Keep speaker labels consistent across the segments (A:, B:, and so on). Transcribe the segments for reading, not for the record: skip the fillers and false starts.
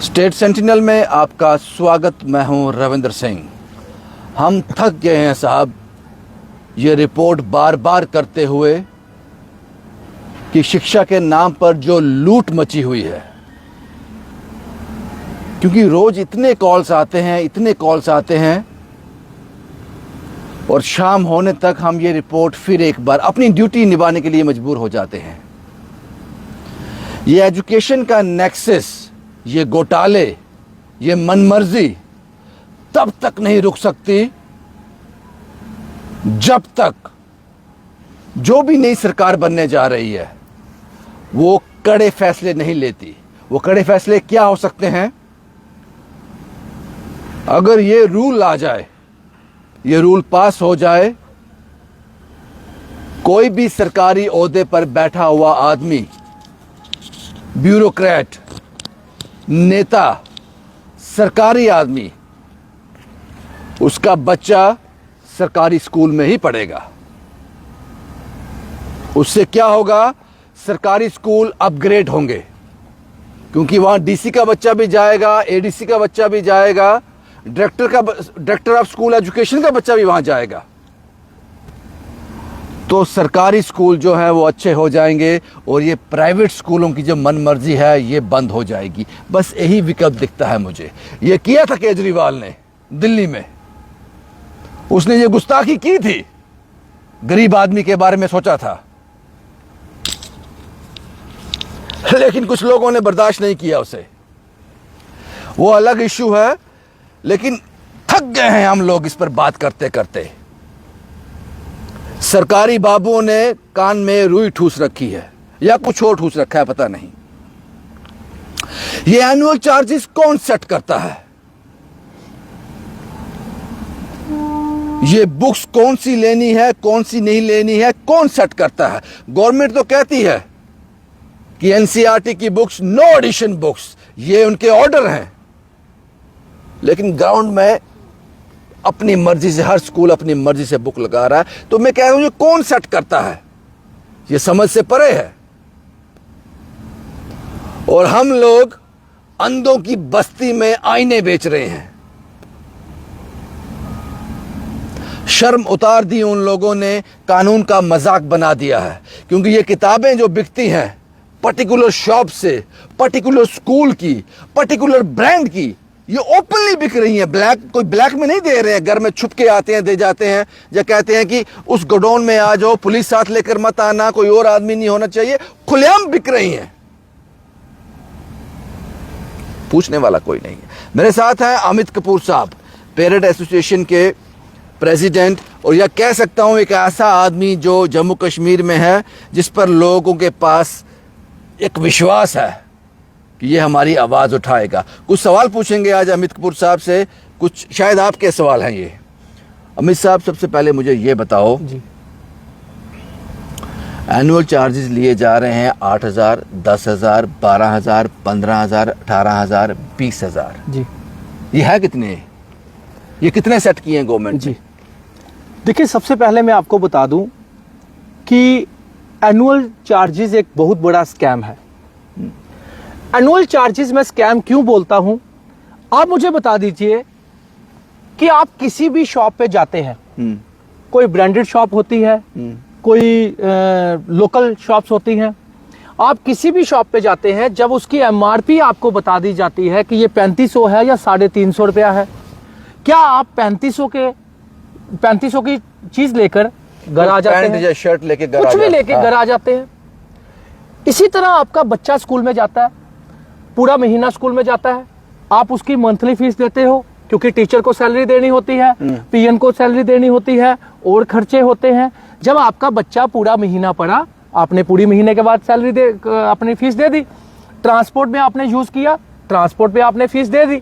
A: State sentinel में आपका स्वागत। मैं हूं रविंद्र सिंह। हम थक गए हैं साहब ये रिपोर्ट बार बार करते हुए कि शिक्षा के नाम पर जो लूट मची हुई है, क्योंकि रोज इतने कॉल्स आते हैं और शाम होने तक हम ये रिपोर्ट फिर एक बार अपनी ड्यूटी निभाने के लिए मजबूर हो जाते हैं। ये एजुकेशन का नेक्सस, ये घोटाले, ये मनमर्जी तब तक नहीं रुक सकती जब तक जो भी नई सरकार बनने जा रही है वो कड़े फैसले नहीं लेती। वो कड़े फैसले क्या हो सकते हैं? अगर ये रूल आ जाए, ये रूल पास हो जाए, कोई भी सरकारी ओहदे पर बैठा हुआ आदमी, ब्यूरोक्रेट, नेता, सरकारी आदमी, उसका बच्चा सरकारी स्कूल में ही पढ़ेगा। उससे क्या होगा? सरकारी स्कूल अपग्रेड होंगे, क्योंकि वहां डीसी का बच्चा भी जाएगा, एडीसी का बच्चा भी जाएगा, डायरेक्टर ऑफ स्कूल एजुकेशन का बच्चा भी वहां जाएगा। तो सरकारी स्कूल जो है वो अच्छे हो जाएंगे और ये प्राइवेट स्कूलों की जो मनमर्जी है ये बंद हो जाएगी। बस यही विकल्प दिखता है मुझे। ये किया था केजरीवाल ने दिल्ली में, उसने ये गुस्ताखी की थी, गरीब आदमी के बारे में सोचा था, लेकिन कुछ लोगों ने बर्दाश्त नहीं किया उसे। वो अलग इश्यू है, लेकिन थक गए हैं हम लोग इस पर बात करते करते। सरकारी बाबुओं ने कान में रुई ठूस रखी है या कुछ और ठूस रखा है, पता नहीं। ये एनुअल चार्जेस कौन सेट करता है? ये बुक्स कौन सी लेनी है, कौन सी नहीं लेनी है, कौन सेट करता है? गवर्नमेंट तो कहती है कि एनसीईआरटी की बुक्स नो एडिशन बुक्स, ये उनके ऑर्डर हैं, लेकिन ग्राउंड में अपनी मर्जी से हर स्कूल अपनी मर्जी से बुक लगा रहा है। तो मैं कह रहा हूं ये कौन सेट करता है? ये समझ से परे है। और हम लोग अंधों की बस्ती में आईने बेच रहे हैं। शर्म उतार दी उन लोगों ने, कानून का मजाक बना दिया है, क्योंकि ये किताबें जो बिकती हैं पर्टिकुलर शॉप से, पर्टिकुलर स्कूल की, पर्टिकुलर ब्रांड की, ये ओपनली बिक रही है। कोई ब्लैक में नहीं दे रहे हैं, घर में छुप के आते हैं, दे जाते हैं, या कहते हैं कि उस गोडाउन में आ जाओ, पुलिस साथ लेकर मत आना, कोई और आदमी नहीं होना चाहिए। खुलेआम बिक रही हैं, पूछने वाला कोई नहीं है। मेरे साथ हैं अमित कपूर साहब, पेरेंट एसोसिएशन के प्रेसिडेंट, और यह कह सकता हूं एक ऐसा आदमी जो जम्मू कश्मीर में है, जिस पर लोगों के पास एक विश्वास है कि ये हमारी आवाज उठाएगा। कुछ सवाल पूछेंगे आज अमित कपूर साहब से, कुछ शायद आपके सवाल हैं ये। अमित साहब, सबसे पहले मुझे ये बताओ जी, एनुअल चार्जेस लिए जा रहे हैं 8,000, 10,000, 12,000, 15,000, 18,000, 20,000 जी, ये है कितने? ये कितने सेट किए हैं गवर्नमेंट जी?
B: देखिए, सबसे पहले मैं आपको बता दूं कि एनुअल चार्जेस एक बहुत बड़ा स्कैम है। एनुअल चार्जेस में स्कैम क्यों बोलता हूं, आप मुझे बता दीजिए कि आप किसी भी शॉप पे जाते हैं, कोई ब्रांडेड शॉप होती है, कोई लोकल शॉप्स होती हैं, आप किसी भी शॉप पे जाते हैं, जब उसकी एमआरपी आपको बता दी जाती है कि ये 3500 है या 350 रुपया है, क्या आप 3500 की चीज लेकर घर आ जाते हैं?
A: शर्ट लेके
B: कुछ भी लेके घर आ जाते हैं। इसी तरह आपका बच्चा स्कूल में जाता है, पूरा महीना स्कूल में जाता है, आप उसकी मंथली फीस देते हो, क्योंकि टीचर को सैलरी देनी होती है, पीएन को सैलरी देनी होती है, और खर्चे होते हैं। जब आपका बच्चा पूरा महीना पढ़ा, आपने पूरी महीने के बाद सैलरी अपनी फीस दे दी। ट्रांसपोर्ट में आपने यूज किया, ट्रांसपोर्ट पे आपने फीस दे दी।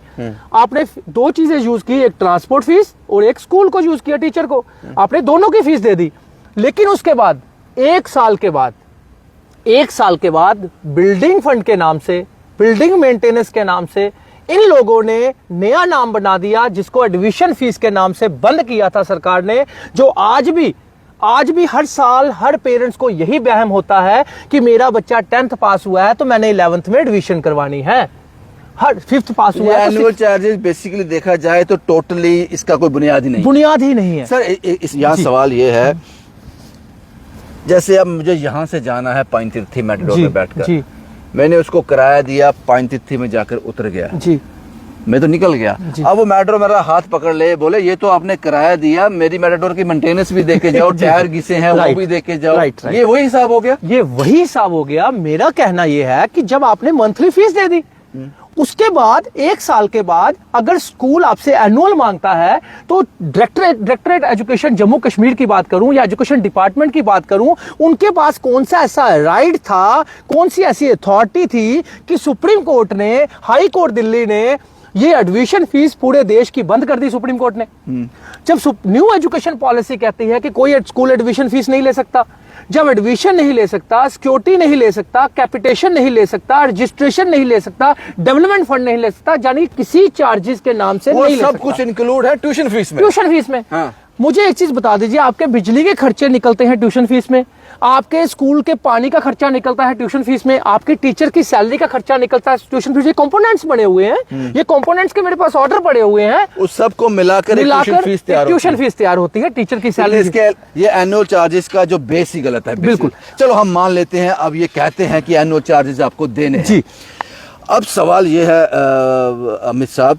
B: आपने दो चीजें यूज की, एक ट्रांसपोर्ट फीस और एक स्कूल को यूज किया, टीचर को, आपने दोनों की फीस दे दी। लेकिन उसके बाद एक साल के बाद बिल्डिंग फंड के नाम से, बिल्डिंग मेंटेनेंस के नाम से इन लोगों ने नया नाम बना दिया, जिसको एडमिशन फीस के नाम से बंद किया था सरकार ने, जो आज भी हर साल हर पेरेंट्स को यही वहम होता है कि मेरा बच्चा 10th पास हुआ है तो मैंने 11th में एडमिशन करवानी है। हर 5th पास हुआ है तो
A: एनुअल चार्जेस बेसिकली देखा जाए तो टोटली इसका कोई बुनियाद ही नहीं
B: बुनियाद ही नहीं है।
A: सर। इस यहाँ
B: जी।
A: सवाल ये है, जैसे अब मुझे यहाँ से जाना है पाइनतिर्थी मेट्रो
B: जी,
A: में बैठकर,
B: जी।
A: मैंने उसको किराया दिया, पाइनतिर्थी में जाकर उतर गया,
B: जी
A: मैं तो निकल गया।
B: जी।
A: अब वो मेट्रो मेरा हाथ पकड़ ले, बोले ये तो आपने किराया दिया, मेरी मेट्रो की मेंटेनेंस भी देके जाओ, टायर घिसे हैं वो भी देके जाओ।
B: राइट।
A: ये वही हिसाब हो गया।
B: ये वही हिसाब हो गया। मेरा कहना यह है कि जब आपने मंथली फीस दे दी, उसके बाद 1 साल के बाद अगर स्कूल आपसे एनुअल मांगता है तो डायरेक्टरेट एजुकेशन जम्मू कश्मीर की बात करूं या एजुकेशन डिपार्टमेंट की बात करूं, उनके पास कौन सा ऐसा राइट था, कौन सी ऐसी अथॉरिटी थी कि सुप्रीम कोर्ट ने, हाई कोर्ट दिल्ली ने ये एडमिशन फीस पूरे देश की बंद कर दी सुप्रीम कोर्ट ने। जब न्यू एजुकेशन पॉलिसी कहती है कि कोई स्कूल एडमिशन फीस नहीं ले सकता, जब एडमिशन नहीं ले सकता, सिक्योरिटी नहीं ले सकता, कैपिटेशन नहीं ले सकता, रजिस्ट्रेशन नहीं ले सकता, डेवलपमेंट फंड नहीं ले सकता, यानी किसी चार्जेस के नाम से
A: वो
B: नहीं ले
A: सब
B: सकता।
A: कुछ इंक्लूड है ट्यूशन फीस में।
B: ट्यूशन फीस में।
A: हाँ।
B: मुझे एक चीज बता दीजिए, आपके बिजली के खर्चे निकलते हैं ट्यूशन फीस में, आपके स्कूल के पानी का खर्चा निकलता है ट्यूशन फीस में, आपके टीचर की सैलरी का खर्चा निकलता है ट्यूशन फीस। ये कंपोनेंट्स बने हुए हैं, ये कंपोनेंट्स के मेरे पास ऑर्डर पड़े हुए हैं,
A: उस सबको मिलाकर
B: ट्यूशन फीस तैयार होती है टीचर की सैलरी।
A: इसके ये एनुअल चार्जेस का जो बेस ही गलत है।
B: बिल्कुल।
A: चलो हम मान लेते हैं, अब ये कहते हैं कि एनुअल चार्जेस आपको देने हैं।
B: जी।
A: अब सवाल ये है अमित साहब,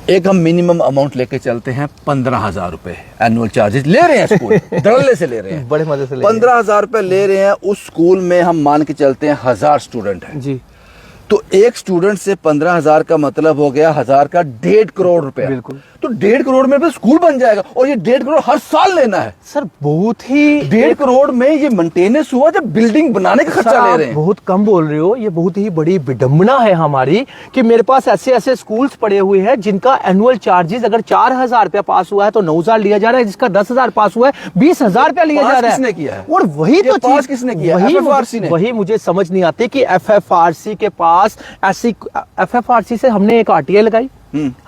A: एक हम मिनिमम अमाउंट लेके चलते हैं 15,000 रुपए एनुअल चार्जेस ले रहे हैं स्कूल, धड़ल्ले से ले रहे हैं,
B: बड़े मजे से ले रहे हैं।
A: 15,000 रुपए ले रहे हैं। उस स्कूल में हम मान के चलते हैं 1000 स्टूडेंट है,
B: जी।
A: तो एक स्टूडेंट से 15,000 का मतलब हो गया 1000 का 1.5 करोड़ रुपया।
B: बिल्कुल।
A: तो 1.5 करोड़ में भी स्कूल बन जाएगा, और ये 1.5 करोड़ हर साल लेना है।
B: सर बहुत ही
A: 1.5 करोड़ में ये मेंटेनेंस हुआ, जब बिल्डिंग बनाने का खर्चा ले रहे हैं।
B: बहुत कम बोल रहे हो, ये बहुत ही बड़ी विडंबना है हमारी कि मेरे पास ऐसे ऐसे स्कूल्स पड़े हुए हैं जिनका एनुअल चार्जेस अगर 4,000 रुपया पास हुआ है तो 9,000 लिया जा रहा है, जिसका 10,000 पास हुआ है 20,000 रुपया लिया जा रहा है।
A: किसने किया है?
B: और वही
A: ये
B: तो
A: पास
B: चीज
A: किसने किया? FFRC ने।
B: वही मुझे समझ नहीं आती कि FFRC के पास ऐसी, FFRC से हमने एक RTI लगाई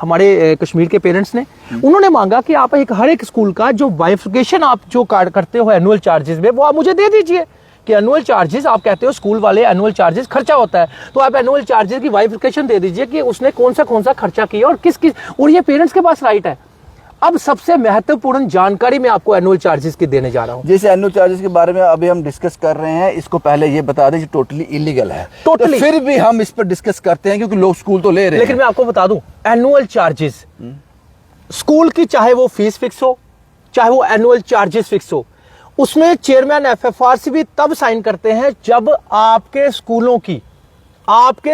B: हमारे कश्मीर के पेरेंट्स ने, उन्होंने मांगा कि आप हर एक स्कूल का जो बाइफिकेशन आप जो करते हो एनुअल चार्जेस में, वो आप मुझे दे दीजिए कि एनुअल चार्जेस आप कहते हो स्कूल वाले एनुअल चार्जेस खर्चा होता है, तो आप एनुअल चार्जेस की बाइफिकेशन दे दीजिए कि उसने कौन सा खर्चा किया और किस और ये पेरेंट्स के पास राइट है। अब सबसे महत्वपूर्ण जानकारी मैं आपको एनुअल चार्जेस की देने जा रहा हूं।
A: जैसे एनुअल चार्जेस के बारे में अभी हम डिस्कस कर रहे हैं, इसको पहले ये बता दें कि टोटली इलीगल है।
B: Totally।
A: तो फिर भी हम इस पर डिस्कस करते हैं क्योंकि लोग स्कूल तो ले रहे हैं।
B: लेकिन मैं आपको बता दूं, एनुअल चार्जेस स्कूल की, चाहे वो फीस फिक्स हो, चाहे वो एनुअल चार्जेस फिक्स हो, उसमें चेयरमैन FFRC भी तब साइन करते हैं जब आपके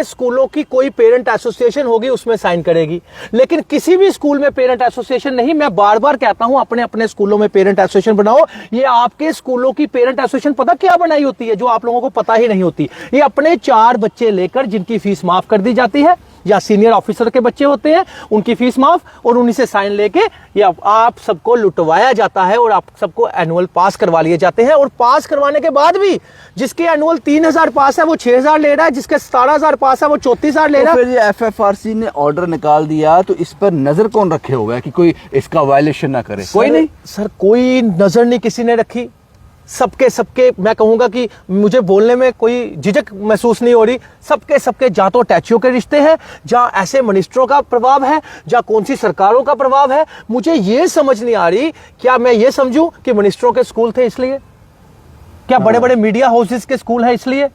B: स्कूलों की कोई पेरेंट एसोसिएशन होगी, उसमें साइन करेगी। लेकिन किसी भी स्कूल में पेरेंट एसोसिएशन नहीं। मैं बार बार कहता हूं, अपने अपने स्कूलों में पेरेंट एसोसिएशन बनाओ। ये आपके स्कूलों की पेरेंट एसोसिएशन पता क्या बनाई होती है, जो आप लोगों को पता ही नहीं होती। ये अपने 4 बच्चे लेकर जिनकी फीस माफ कर दी जाती है, या सीनियर ऑफिसर के बच्चे होते हैं, उनकी फीस माफ, और उन्हीं से साइन लेके ये आप सबको लुटवाया जाता है और आप सबको एनुअल पास करवा लिए जाते हैं। और पास करवाने के बाद भी जिसके एनुअल 3,000 पास है वो 6,000 ले रहा है, जिसके 17,000 पास है वो 34,000 ले रहा है।
A: फिर ये FFRC ने ऑर्डर निकाल दिया, तो इस पर नजर कौन रखे हुआ है कि कोई इसका वायलेशन ना करे? कोई नहीं
B: सर, कोई नजर नहीं किसी ने रखी। सबके मैं कहूंगा कि मुझे बोलने में कोई झिझक महसूस नहीं हो रही। सबके जहां तो टैचियों के रिश्ते हैं, जहां ऐसे मिनिस्टरों का प्रभाव है, जहां कौन सी सरकारों का प्रभाव है। मुझे ये समझ नहीं आ रही, क्या मैं ये समझूं कि मिनिस्टरों के स्कूल थे इसलिए? क्या बड़े बड़े मीडिया हाउसेस के स्कूल है इसलिए?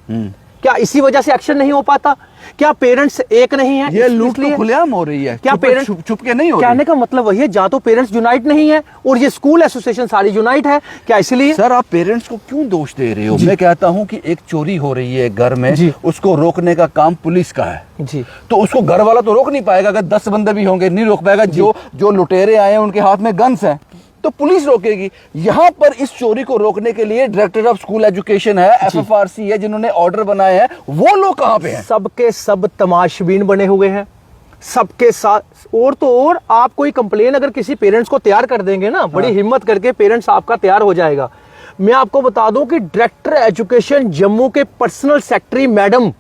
B: क्या इसी वजह से एक्शन नहीं हो पाता? क्या पेरेंट्स एक नहीं है?
A: ये लूट तो खुलेआम हो रही है,
B: क्या पेरेंट्स
A: छुप के नहीं हो रही?
B: कहने का मतलब वही है, जहां तो पेरेंट्स यूनाइट नहीं है और ये स्कूल एसोसिएशन सारी यूनाइट है, क्या इसलिए?
A: सर आप पेरेंट्स को क्यों दोष दे रहे हो? मैं कहता हूं कि एक चोरी हो रही है घर में,
B: जी।
A: उसको रोकने का काम पुलिस का है
B: जी।
A: तो उसको घर वाला तो रोक नहीं पाएगा। अगर 10 बंदे भी होंगे नहीं रोक पाएगा। जो लुटेरे आए हैं उनके हाथ में गन्स हैं, तो पुलिस रोकेगी। यहां पर इस चोरी को रोकने के लिए डायरेक्टर ऑफ स्कूल एजुकेशन है, FFRC है, जिन्होंने ऑर्डर बनाए हैं। वो लोग कहां पे हैं?
B: सबके सब तमाशबीन बने हुए हैं सबके साथ। और तो और, आप कोई कंप्लेन अगर किसी पेरेंट्स को तैयार कर देंगे ना, बड़ी हिम्मत करके पेरेंट्स आपका तैयार हो जाएगा। मैं आपको बता दूं कि डायरेक्टर एजुकेशन जम्मू के पर्सनल सेक्रेटरी मैडम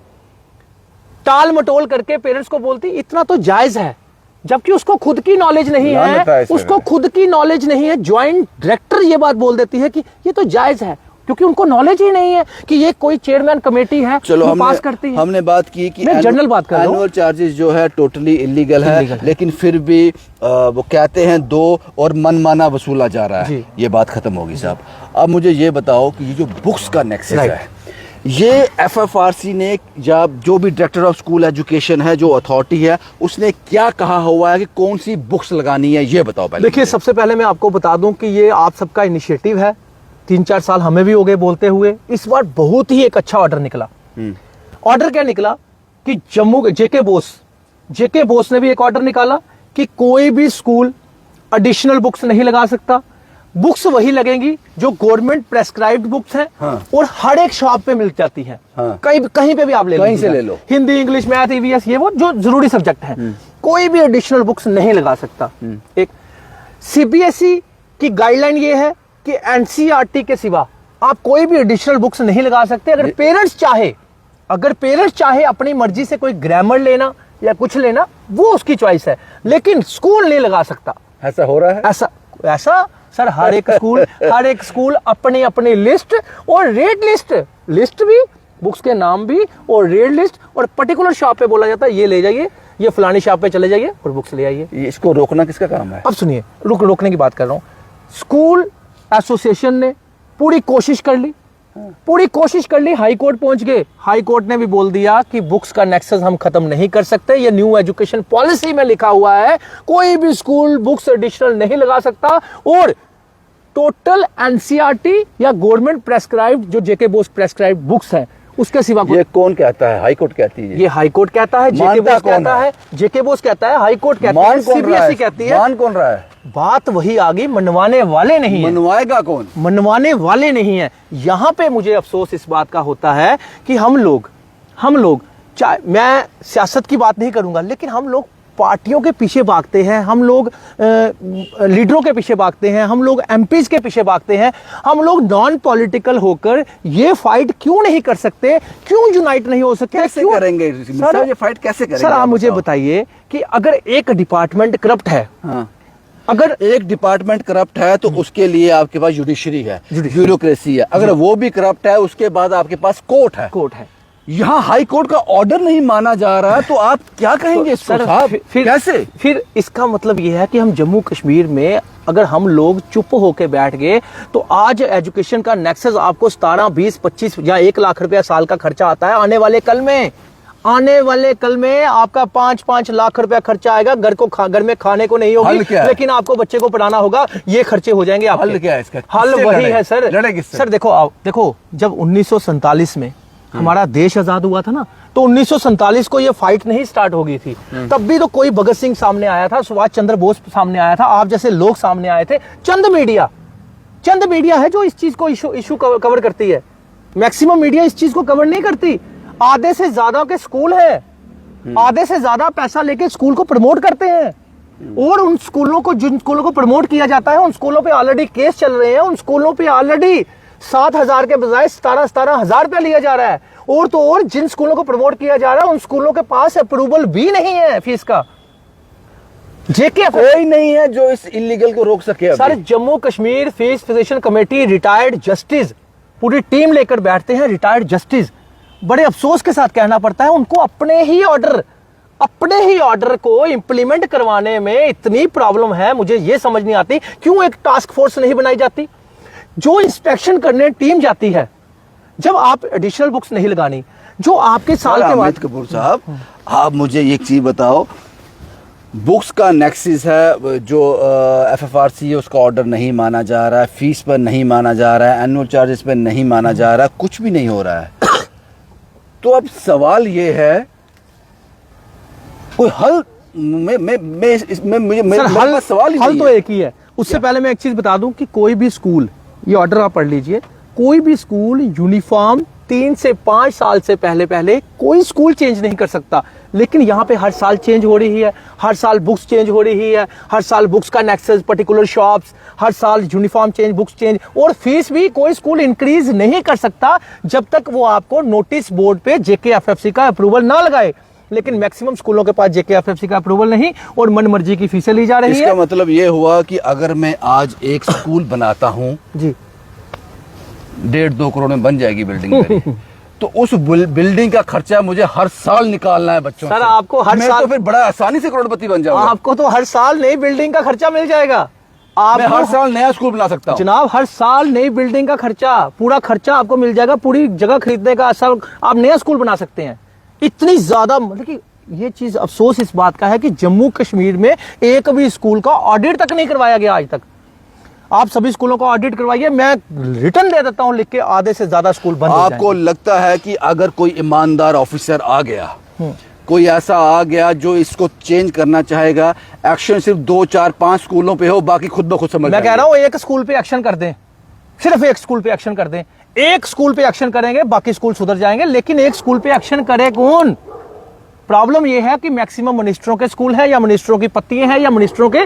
B: टाल मटोल करके पेरेंट्स को बोलती इतना तो जायज है, जबकि उसको खुद की नॉलेज नहीं है, उसको खुद की नॉलेज नहीं है। ज्वाइंट डायरेक्टर ये बात बोल देती है कि ये तो जायज है, क्योंकि उनको नॉलेज ही नहीं है कि ये कोई चेयरमैन कमेटी है
A: चलो
B: जो पास करती है।
A: हमने बात की कि
B: मैं जनरल बात कर रहा हूं।
A: एनुअल चार्जेस जो है टोटली इलीगल है, लेकिन फिर भी वो कहते हैं 2 और मनमाना वसूला जा रहा है। ये बात खत्म होगी साहब। अब मुझे ये बताओ कि ये जो बुक्स का नेक्सस है, ये एफएफआरसी ने या जो भी डायरेक्टर ऑफ स्कूल एजुकेशन है, जो अथॉरिटी है, उसने क्या कहा हुआ है कि कौन सी बुक्स लगानी है, ये बताओ पहले।
B: देखिए, सबसे पहले मैं आपको बता दूं कि ये आप सबका इनिशिएटिव है। 3-4 साल हमें भी हो गए बोलते हुए। इस बार बहुत ही एक अच्छा ऑर्डर निकला। ऑर्डर क्या निकला कि जम्मू जेके बोस ने भी एक ऑर्डर निकाला कि कोई भी स्कूल एडिशनल बुक्स नहीं लगा सकता। बुक्स वही लगेंगी जो गवर्नमेंट प्रेस्क्राइब्ड बुक्स हैं। और हर एक शॉप पे मिल जाती हैं। कहीं पे भी आप
A: कहीं से ले लो।
B: हिंदी, इंग्लिश, मैथ, ईवीएस, ये वो जो जरूरी सब्जेक्ट है, कोई भी एडिशनल बुक्स नहीं लगा सकता। एक सीबीएसई की गाइडलाइन ये है कि एनसीईआरटी के सिवा आप कोई भी एडिशनल बुक्स नहीं लगा सकते। अगर पेरेंट्स चाहे अपनी मर्जी से कोई ग्रामर लेना या कुछ लेना, वो उसकी चॉइस है, लेकिन स्कूल नहीं लगा सकता।
A: ऐसा हो रहा है?
B: ऐसा सर, हर एक स्कूल अपनी अपनी लिस्ट और रेट लिस्ट भी, बुक्स के नाम भी और रेट लिस्ट, और पर्टिकुलर शॉप पे बोला जाता है ये ले जाइए, ये फलानी शॉप पे चले जाइए और बुक्स ले आइए।
A: इसको रोकना किसका काम है?
B: अब सुनिए, रोकने की बात कर रहा हूं। स्कूल एसोसिएशन ने पूरी कोशिश कर ली, हाई कोर्ट पहुंच गए। हाई कोर्ट ने भी बोल दिया कि बुक्स का नेक्सस हम खत्म नहीं कर सकते। ये न्यू एजुकेशन पॉलिसी में लिखा हुआ है, कोई भी स्कूल बुक्स एडिशनल नहीं लगा सकता। और टोटल एनसीईआरटी या गवर्नमेंट प्रेस्क्राइब्ड जो जेके बोस प्रेस्क्राइब्ड बुक्स है, उसके सिवा
A: ये कौन कहता है? हाई कोर्ट कहती है।
B: ये हाई कोर्ट कहता है, जेके बोस कहता है, हाई कोर्ट कहता है, सीबीएसई कहती है।
A: मान कौन रहा है?
B: बात वही आ गई, मनवाने वाले नहीं है।
A: मनवाएगा कौन?
B: मनवाने वाले नहीं है। यहां पे मुझे अफसोस इस बात का होता है कि हम लोग मैं सियासत की बात नहीं करूंगा, लेकिन हम लोग पार्टियों के पीछे भागते हैं, हम लोग लीडरों के पीछे भागते हैं, हम लोग एमपीज के पीछे भागते हैं। हम लोग नॉन पॉलिटिकल होकर ये फाइट क्यों नहीं कर सकते? क्यों यूनाइट नहीं हो सकते?
A: कैसे करेंगे सर? ये फाइट कैसे करेंगे?
B: सर, आप मुझे बताइए कि अगर एक डिपार्टमेंट करप्ट है,
A: अगर एक डिपार्टमेंट करप्ट है तो उसके लिए आपके पास जुडिशरी है, ब्यूरोक्रेसी है। अगर वो भी करप्ट है, उसके बाद आपके पास कोर्ट है। यहाँ हाई कोर्ट का ऑर्डर नहीं माना जा रहा है, तो आप क्या कहेंगे सर? फिर इसका मतलब यह है कि हम जम्मू कश्मीर में अगर हम लोग चुप होके बैठ गए तो आज एजुकेशन का नेक्सस आपको 17, 20, 25 या 1 लाख रुपया साल का खर्चा आता है। आने वाले कल में आपका 5-5 लाख रुपया खर्चा आएगा। घर में खाने को नहीं होगी, लेकिन आपको बच्चे को पढ़ाना होगा। ये खर्चे हो जाएंगे। हल क्या है इसका?
B: हल वही है सर। देखो, जब 1947 में हमारा देश आजाद हुआ था ना, तो 1947 को ये फाइट नहीं स्टार्ट हो गई थी। तब भी तो कोई भगत सिंह सामने आया था, सुभाष चंद्र बोस सामने आया था, आप जैसे लोग सामने आए थे। चंद मीडिया है जो इस चीज को इशू कवर करती है। मैक्सिमम मीडिया इस चीज को कवर नहीं करती। आधे से ज्यादा के स्कूल है, आधे से ज्यादा पैसा लेके स्कूल को प्रमोट करते हैं। और उन स्कूलों को, जिन स्कूलों को प्रमोट किया जाता है, उन स्कूलों पे ऑलरेडी केस चल रहे हैं। उन स्कूलों पे ऑलरेडी 7,000 के बजाय 17,000 रुपया लिया जा रहा है। और तो और जिन स्कूलों को प्रमोट किया जा रहा है, उन स्कूलों के पास अप्रूवल भी नहीं है फीस का। जेके
A: कोई नहीं है जो इस इलीगल को रोक सके।
B: Sir, Jammu Kashmir fees physician committee retired justice पूरी टीम लेकर बैठते हैं। रिटायर्ड जस्टिस, बड़े अफसोस के साथ कहना पड़ता है, उनको अपने ही ऑर्डर को इंप्लीमेंट करवाने में इतनी प्रॉब्लम है। मुझे यह समझ नहीं आती क्यों एक टास्क फोर्स नहीं बनाई जाती जो इंस्पेक्शन करने टीम जाती है। जब आप एडिशनल बुक्स नहीं लगानी, जो आपके साल के बाद।
A: कपूर साहब, आप मुझे एक चीज बताओ, बुक्स का नेक्सस है जो एफएफआरसी है, उसका ऑर्डर नहीं माना जा रहा है, फीस पर नहीं माना जा रहा है, एनुअल चार्जेस पर नहीं माना जा रहा है, कुछ भी नहीं हो रहा है। तो अब सवाल ये है, कोई हल?
B: हल तो एक ही है। उससे पहले मैं एक चीज बता दूं कि कोई भी स्कूल, ये ऑर्डर आप पढ़ लीजिए, कोई भी स्कूल यूनिफॉर्म 3 से 5 साल से पहले कोई स्कूल चेंज नहीं कर सकता। लेकिन यहाँ पे हर साल चेंज हो रही है, हर साल बुक्स चेंज हो रही है, हर साल बुक्स का नेक्सस, पर्टिकुलर शॉप्स, हर साल यूनिफॉर्म चेंज, बुक्स चेंज, और फीस भी कोई स्कूल इंक्रीज नहीं कर सकता जब तक वो आपको नोटिस बोर्ड पे जेकेएफएफसी का अप्रूवल ना लगाए। लेकिन मैक्सिमम स्कूलों के पास जेकेएफएफसी का अप्रूवल नहीं और मनमर्जी की फीसें ली जा रही है।
A: इसका मतलब ये हुआ कि अगर मैं आज एक स्कूल बनाता हूँ जी, 1.5-2 करोड़ में बन जाएगी बिल्डिंग मेरी। तो उस बिल्डिंग का खर्चा मुझे हर साल निकालना है बच्चों
B: सर
A: से।
B: आपको हर
A: मैं
B: साल
A: तो फिर बड़ा आसानी से करोड़पति बन जाऊंगा।
B: आपको तो हर साल नई बिल्डिंग का खर्चा मिल जाएगा।
A: मैं हर साल नया स्कूल बना सकता हूँ
B: जनाब, हर साल नई बिल्डिंग का खर्चा, पूरा खर्चा आपको मिल जाएगा, पूरी जगह खरीदने का, सब आप नया स्कूल बना सकते हैं। इतनी ज्यादा, मतलब कि ये चीज अफसोस इस बात का है कि जम्मू कश्मीर में एक भी स्कूल का ऑडिट तक नहीं करवाया गया आज तक। आप सभी स्कूलों का ऑडिट करवाइए, मैं रिटर्न दे देता हूं लिख के, आधे से ज्यादा स्कूल बंद हो जाएंगे।
A: आपको लगता है कि अगर कोई ईमानदार ऑफिसर आ गया, कोई ऐसा आ गया जो इसको चेंज करना चाहेगा, एक्शन सिर्फ 2, 4, 5 स्कूलों पे हो, बाकी खुद ब खुद समझ
B: मैं कह रहा हूं एक स्कूल पे एक्शन कर दें, सिर्फ एक स्कूल पे एक्शन कर दें, एक स्कूल पे एक्शन करेंगे बाकी स्कूल सुधर जाएंगे। लेकिन एक स्कूल पे एक्शन करे कौन? प्रॉब्लम यह है कि मैक्सिमम मिनिस्टरों के स्कूल है, या मिनिस्टरों की पत्तियां हैं, या मिनिस्टरों के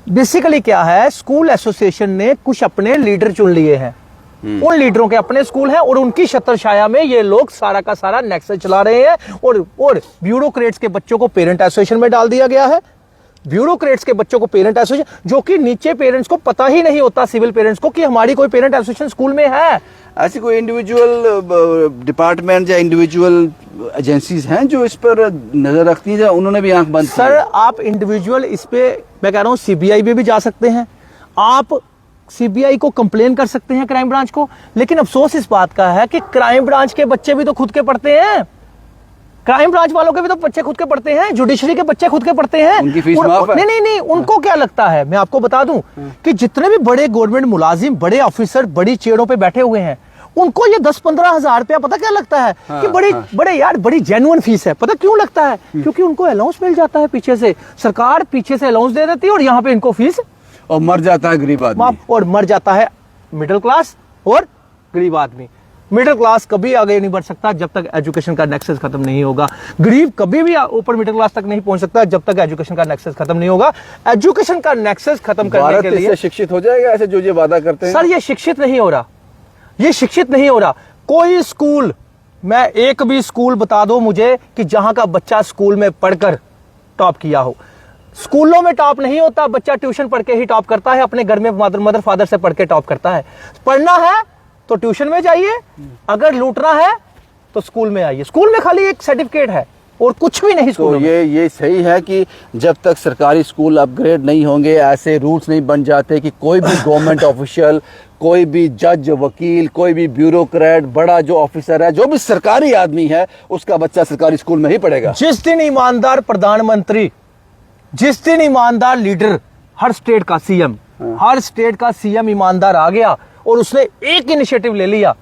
B: बेसिकली क्या है, स्कूल एसोसिएशन ने कुछ अपने लीडर चुन लिए हैं, उन लीडरों के अपने स्कूल हैं, और उनकी छत्रछाया में ये लोग सारा का सारा नेक्सस चला रहे हैं। और ब्यूरोक्रेट्स के बच्चों को पेरेंट एसोसिएशन में डाल दिया गया है। ब्यूरोक्रेट्स के बच्चों को पेरेंट एसोसिएशन, जो कि नीचे पेरेंट्स को पता ही नहीं होता, सिविल पेरेंट्स को, कि हमारी कोई पेरेंट एसोसिएशन स्कूल में है।
A: ऐसी कोई इंडिविजुअल डिपार्टमेंट या इंडिविजुअल एजेंसीज हैं जो इस पर नजर रखती हैं, उन्होंने भी आंख बंद की
B: सर
A: है?
B: आप इंडिविजुअल इस पे, मैं कह रहा हूं सीबीआई में भी जा सकते हैं, आप सीबीआई को कंप्लेन कर सकते हैं, क्राइम ब्रांच को। लेकिन अफसोस इस बात का है कि क्राइम ब्रांच के बच्चे भी तो खुद के पढ़ते हैं, क्राइम ब्रांच वालों के भी तो बच्चे खुद के पढ़ते हैं, जुडिशरी के बच्चे खुद के पढ़ते हैं।
A: उनकी फीस माफ है?
B: नहीं, उनको क्या लगता है, मैं आपको बता दूं कि जितने भी बड़े गवर्नमेंट मुलाजिम, बड़े ऑफिसर बड़ी चेयरों पे बैठे हुए हैं, उनको ये 10-15 हजार रुपया पता क्या लगता है कि बड़े यार बड़ी जेन्युइन फीस है। पता क्यों लगता है? क्योंकि उनको अलाउंस मिल जाता है, पीछे से सरकार पीछे से अलाउंस दे देती है, और यहाँ पे इनको फीस,
A: और मर जाता है गरीब आदमी,
B: और मर जाता है मिडिल क्लास और गरीब आदमी। मिडिल क्लास कभी आगे नहीं बढ़ सकता जब तक एजुकेशन का नेक्सस खत्म नहीं होगा। गरीब कभी भी ऊपर मिडिल क्लास तक नहीं पहुंच सकता जब तक एजुकेशन का नेक्सस खत्म नहीं होगा। एजुकेशन का नेक्सस खत्म करने के लिए
A: शिक्षित हो जाएगा ऐसे जो ये वादा करते हैं।
B: सर ये शिक्षित नहीं हो रहा, ये शिक्षित नहीं हो रहा। कोई स्कूल, मैं एक भी स्कूल बता दो मुझे कि जहां का बच्चा स्कूल में पढ़कर टॉप किया हो। स्कूलों में टॉप नहीं होता, बच्चा ट्यूशन पढ़ के ही टॉप करता है, अपने घर में मदर फादर से पढ़ के टॉप करता है। पढ़ना है तो ट्यूशन में जाइए, अगर लूटना है तो स्कूल में आइए। स्कूल में खाली एक सर्टिफिकेट है और कुछ भी नहीं स्कूल
A: तो
B: में।
A: ये सही है कि जब तक सरकारी स्कूल अपग्रेड नहीं होंगे, ऐसे रूल्स नहीं बन जाते कि कोई भी गवर्नमेंट ऑफिशियल, कोई भी जज, वकील, कोई भी ब्यूरोक्रेट, बड़ा जो ऑफिसर है, जो भी सरकारी आदमी है, उसका बच्चा सरकारी स्कूल में ही पढ़ेगा।
B: जिस दिन ईमानदार प्रधानमंत्री, जिस दिन ईमानदार लीडर, हर स्टेट का सीएम, हर स्टेट का सीएम ईमानदार आ गया और उसने एक इनिशिएटिव ले लिया,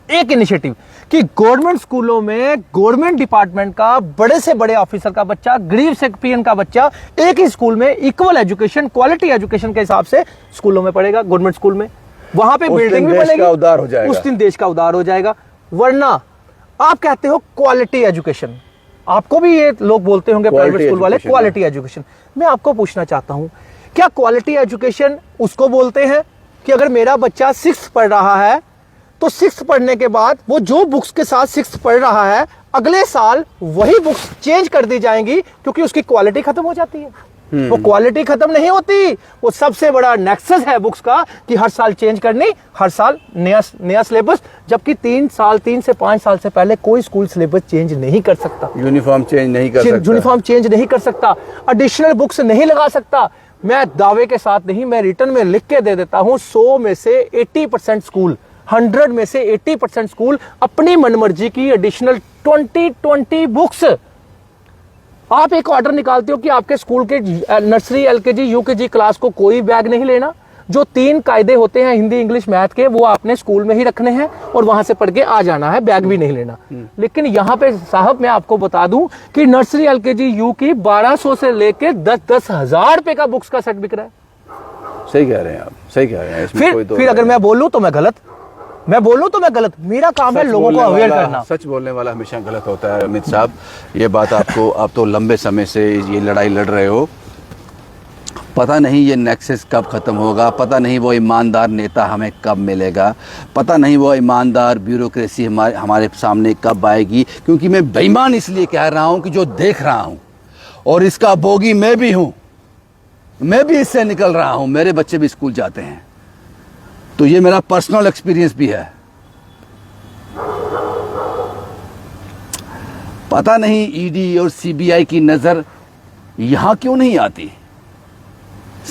B: एक इनिशिएटिव कि गवर्नमेंट स्कूलों में गवर्नमेंट डिपार्टमेंट का बड़े से बड़े ऑफिसर का बच्चा, गरीब से पीएन का बच्चा एक ही स्कूल में इक्वल एजुकेशन, क्वालिटी एजुकेशन के हिसाब से स्कूलों में पढ़ेगा, गवर्नमेंट स्कूल में। वहां पे बिल्डिंग भी बनेगी,
A: उदार हो जाएगा,
B: उस दिन देश का उदार हो जाएगा। वरना आप कहते हो क्वालिटी एजुकेशन, आपको भी ये लोग बोलते होंगे प्राइवेट स्कूल वाले, क्वालिटी एजुकेशन। मैं आपको पूछना चाहता हूं, क्या क्वालिटी एजुकेशन उसको बोलते हैं कि अगर मेरा बच्चा 6th पढ़ रहा है तो 6th पढ़ने के बाद वो जो बुक्स के साथ 6th पढ़ रहा है, अगले साल वही बुक्स चेंज कर दी जाएंगी क्योंकि उसकी क्वालिटी खत्म हो जाती है। वो क्वालिटी खत्म नहीं होती, वो सबसे बड़ा नेक्सस है बुक्स का कि हर साल चेंज करनी, हर साल नया सिलेबस। जबकि 3 से 5 साल से पहले कोई स्कूल सिलेबस चेंज नहीं कर सकता,
A: यूनिफॉर्म चेंज नहीं कर सकता,
B: यूनिफॉर्म चेंज नहीं कर सकता, एडिशनल बुक्स नहीं लगा सकता। मैं दावे के साथ नहीं, मैं रिटर्न में लिख के दे देता हूं, 100 में से 80% स्कूल, 100 में से 80% स्कूल अपनी मनमर्जी की एडिशनल 20 बुक्स। आप एक ऑर्डर निकालते हो कि आपके स्कूल के नर्सरी, एलकेजी, यूकेजी क्लास को कोई बैग नहीं लेना। जो 3 कायदे होते हैं हिंदी, इंग्लिश, मैथ के, वो आपने स्कूल में ही रखने हैं और वहां से पढ़ के आ जाना है, बैग भी नहीं लेना। लेकिन यहाँ पे साहब मैं आपको बता दूं कि नर्सरी, एलकेजी, यू की 1200 से लेके 10-10 हजार रुपए का बुक्स का सेट बिक रहा है।
A: सही कह रहे हैं आप, सही कह रहे हैं।
B: फिर अगर मैं बोलूं तो मैं गलत, मेरा काम है लोगों को अवेयर करना।
A: सच बोलने वाला हमेशा गलत होता है अमित साहब, ये बात आपको, आप तो लंबे समय से ये लड़ाई लड़ रहे हो। पता नहीं ये नेक्सस कब ख़त्म होगा, पता नहीं वो ईमानदार नेता हमें कब मिलेगा, पता नहीं वो ईमानदार ब्यूरोक्रेसी हमारे सामने कब आएगी। क्योंकि मैं बेईमान इसलिए कह रहा हूँ कि जो देख रहा हूँ, और इसका बोगी मैं भी हूँ, मैं भी इससे निकल रहा हूँ, मेरे बच्चे भी स्कूल जाते हैं, तो ये मेरा पर्सनल एक्सपीरियंस भी है। पता नहीं ईडी और सीबीआई की नजर यहां क्यों नहीं आती।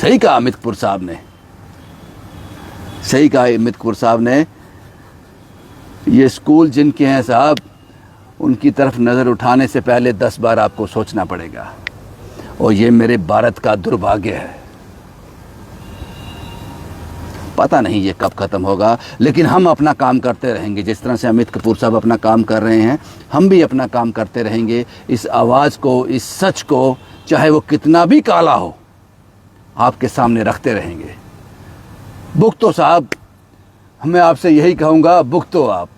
A: सही कहा अमित कपूर साहब ने, सही कहा अमित कपूर साहब ने। ये स्कूल जिनके हैं साहब, उनकी तरफ नजर उठाने से पहले 10 बार आपको सोचना पड़ेगा, और ये मेरे भारत का दुर्भाग्य है। पता नहीं ये कब खत्म होगा, लेकिन हम अपना काम करते रहेंगे। जिस तरह से अमित कपूर साहब अपना काम कर रहे हैं, हम भी अपना काम करते रहेंगे। इस आवाज़ को, इस सच को, चाहे वो कितना भी काला हो, आपके सामने रखते रहेंगे। भुगतो साहब, मैं आपसे यही कहूँगा, भुगतो आप।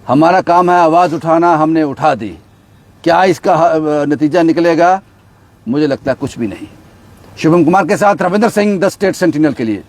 A: हमारा काम है आवाज़ उठाना, हमने उठा दी। क्या इसका नतीजा निकलेगा? मुझे लगता है कुछ भी नहीं। शुभम कुमार के साथ Ravindra Singh, the state sentinel के लिए।